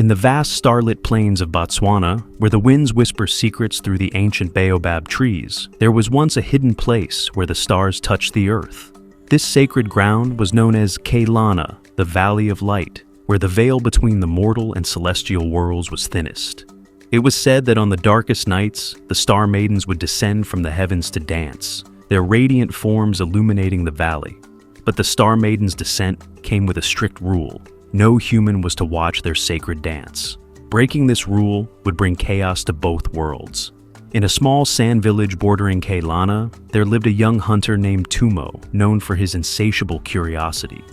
In the vast starlit plains of Botswana, where the winds whisper secrets through the ancient baobab trees, there was once a hidden place where the stars touched the earth. This sacred ground was known as Keilana, the Valley of Light, where the veil between the mortal and celestial worlds was thinnest. It was said that on the darkest nights, the Star Maidens would descend from the heavens to dance, their radiant forms illuminating the valley. But the Star Maidens' descent came with a strict rule. No human was to watch their sacred dance. Breaking this rule would bring chaos to both worlds. In a small sand village bordering Keilana, there lived a young hunter named Tumo, known for his insatiable curiosity.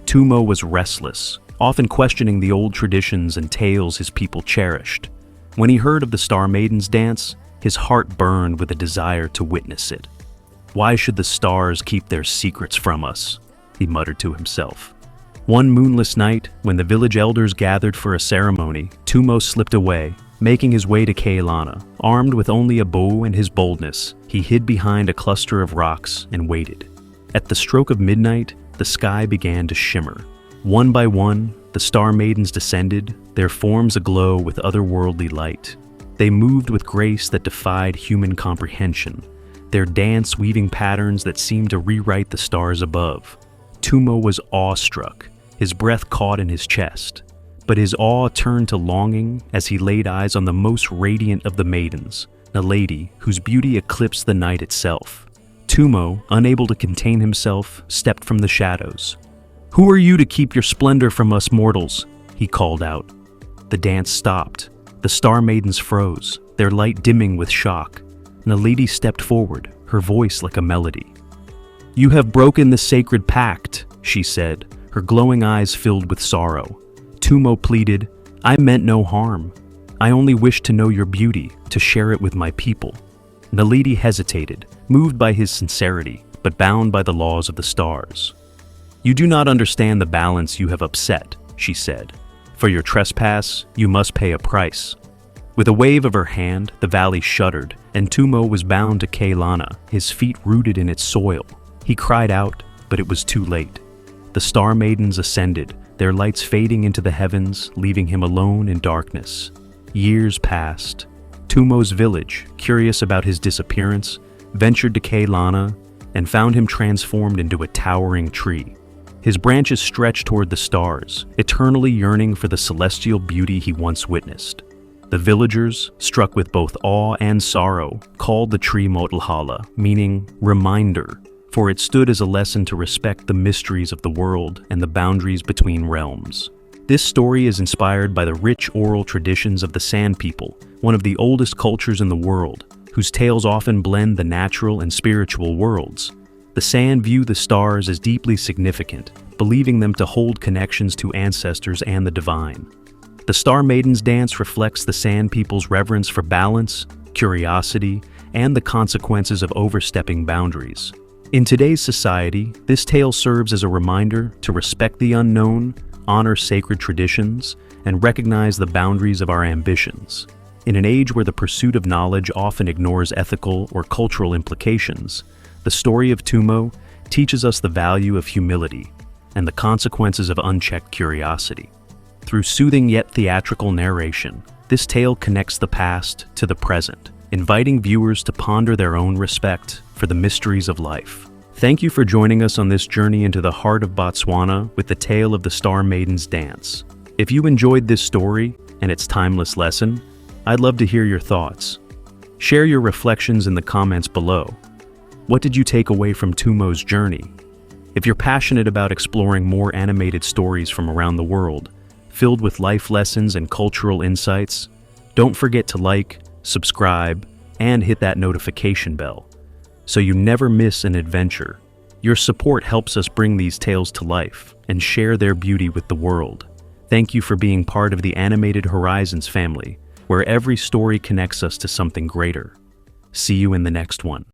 Tumo was restless, often questioning the old traditions and tales his people cherished. When he heard of the Star Maidens Dance, his heart burned with a desire to witness it. "Why should the stars keep their secrets from us?" he muttered to himself. One moonless night, when the village elders gathered for a ceremony, Tumo slipped away, making his way to Keilana. Armed with only a bow and his boldness, he hid behind a cluster of rocks and waited. At the stroke of midnight, the sky began to shimmer. One by one, the Star Maidens descended, their forms aglow with otherworldly light. They moved with grace that defied human comprehension, their dance weaving patterns that seemed to rewrite the stars above. Tumo was awestruck, his breath caught in his chest. But his awe turned to longing as he laid eyes on the most radiant of the maidens, a lady whose beauty eclipsed the night itself. Tumo, unable to contain himself, stepped from the shadows. "Who are you to keep your splendor from us mortals?" he called out. The dance stopped. The Star Maidens froze, their light dimming with shock. And a lady stepped forward, her voice like a melody. "You have broken the sacred pact," she said, her glowing eyes filled with sorrow. Tumo pleaded, "I meant no harm. I only wished to know your beauty, to share it with my people." Naledi hesitated, moved by his sincerity, but bound by the laws of the stars. "You do not understand the balance you have upset," she said. "For your trespass, you must pay a price." With a wave of her hand, the valley shuddered, and Tumo was bound to Keilana, his feet rooted in its soil. He cried out, but it was too late. The Star Maidens ascended, their lights fading into the heavens, leaving him alone in darkness. Years passed. Tumo's village, curious about his disappearance, ventured to Keilana and found him transformed into a towering tree. His branches stretched toward the stars, eternally yearning for the celestial beauty he once witnessed. The villagers, struck with both awe and sorrow, called the tree Motlhala, meaning reminder, for it stood as a lesson to respect the mysteries of the world and the boundaries between realms. This story is inspired by the rich oral traditions of the Sand People, one of the oldest cultures in the world, whose tales often blend the natural and spiritual worlds. The Sand view the stars as deeply significant, believing them to hold connections to ancestors and the divine. The Star Maidens Dance reflects the Sand People's reverence for balance, curiosity, and the consequences of overstepping boundaries. In today's society, this tale serves as a reminder to respect the unknown, honor sacred traditions, and recognize the boundaries of our ambitions. In an age where the pursuit of knowledge often ignores ethical or cultural implications, the story of Tumo teaches us the value of humility and the consequences of unchecked curiosity. Through soothing yet theatrical narration, this tale connects the past to the present, inviting viewers to ponder their own respect for the mysteries of life. Thank you for joining us on this journey into the heart of Botswana with the tale of the Star Maidens Dance. If you enjoyed this story and its timeless lesson, I'd love to hear your thoughts. Share your reflections in the comments below. What did you take away from Tumo's journey? If you're passionate about exploring more animated stories from around the world, filled with life lessons and cultural insights, don't forget to like, subscribe, and hit that notification bell so you never miss an adventure. Your support helps us bring these tales to life and share their beauty with the world. Thank you for being part of the Animated Horizons family, where every story connects us to something greater. See you in the next one.